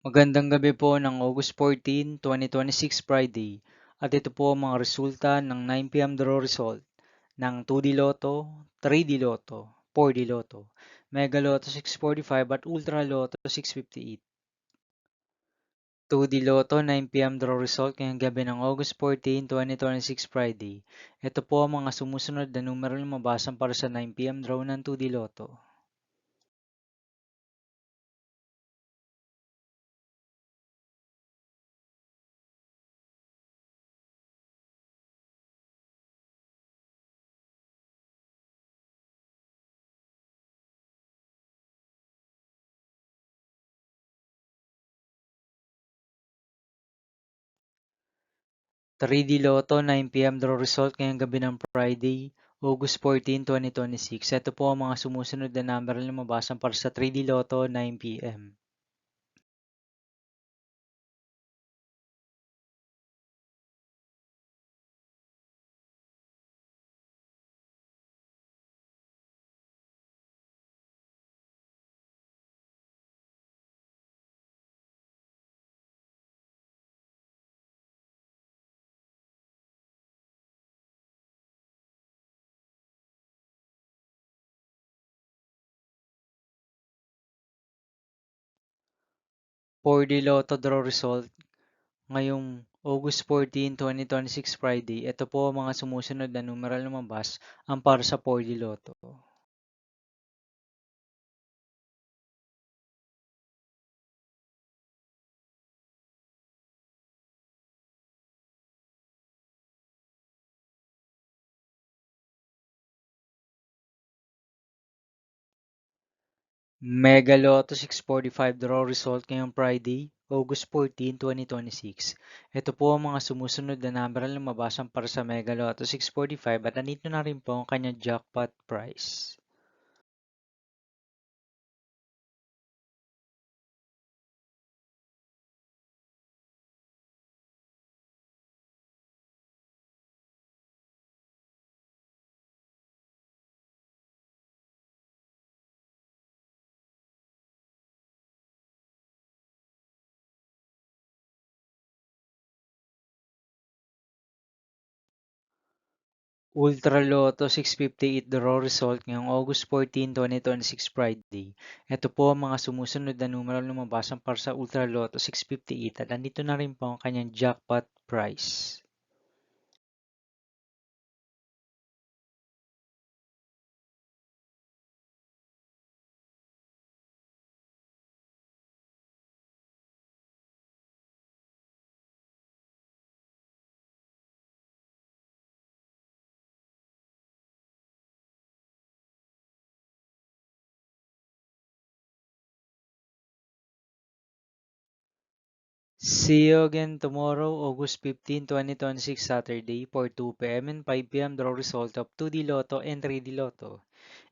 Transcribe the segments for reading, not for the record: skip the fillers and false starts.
Magandang gabi po ng August 14, 2026 Friday at ito po ang mga resulta ng 9 p.m. draw result ng 2D Lotto, 3D Lotto, 4D Lotto, Mega Lotto 645 at Ultra Lotto 658. 2D Lotto 9 p.m. draw result ngayong gabi ng August 14, 2026 Friday. Ito po ang mga sumusunod na numero na mabasan para sa 9 p.m. draw ng 2D Lotto. 3D Lotto 9 p.m. draw result ngayong gabi ng Friday, August 14, 2026. Ito po ang mga sumusunod na number na lumabasan para sa 3D Lotto 9 p.m. 4D Lotto draw result ngayong August 14, 2026 Friday. Ito po ang mga sumusunod na numeral na lumabas ang para sa 4D Lotto. Mega Lotto 645 draw result ngayong Friday, August 14, 2026. Ito po ang mga sumusunod na number na lumabasan para sa Mega Lotto 645 at nandito na rin po ang kanyang jackpot price. Ultra Lotto 658 draw result ngayong August 14, 2026 Friday. Ito po ang mga sumusunod na numero na lumabasan para sa Ultra Lotto 658 at nandito na rin po ang kanyang jackpot price. See you again tomorrow, August 15, 2026 Saturday for 2 p.m. and 5 p.m. draw result of 2D Lotto and 3D Lotto.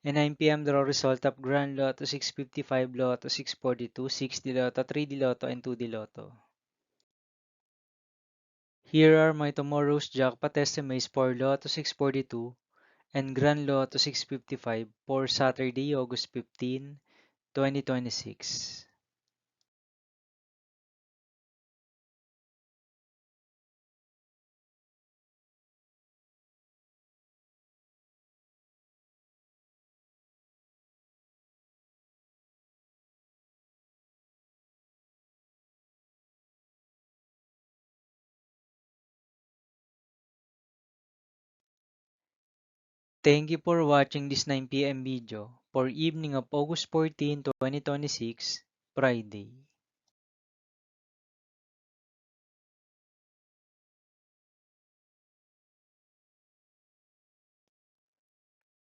And 9 p.m. draw result of Grand Lotto 655, Lotto 642, 6D Lotto, 3D Lotto, and 2D Lotto. Here are my tomorrow's jackpot estimates for Lotto 642 and Grand Lotto 655 for Saturday, August 15, 2026. Thank you for watching this 9 p.m. video for evening of August 14, 2026, Friday.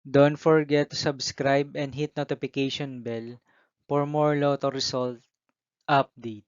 Don't forget to subscribe and hit notification bell for more Lotto result update.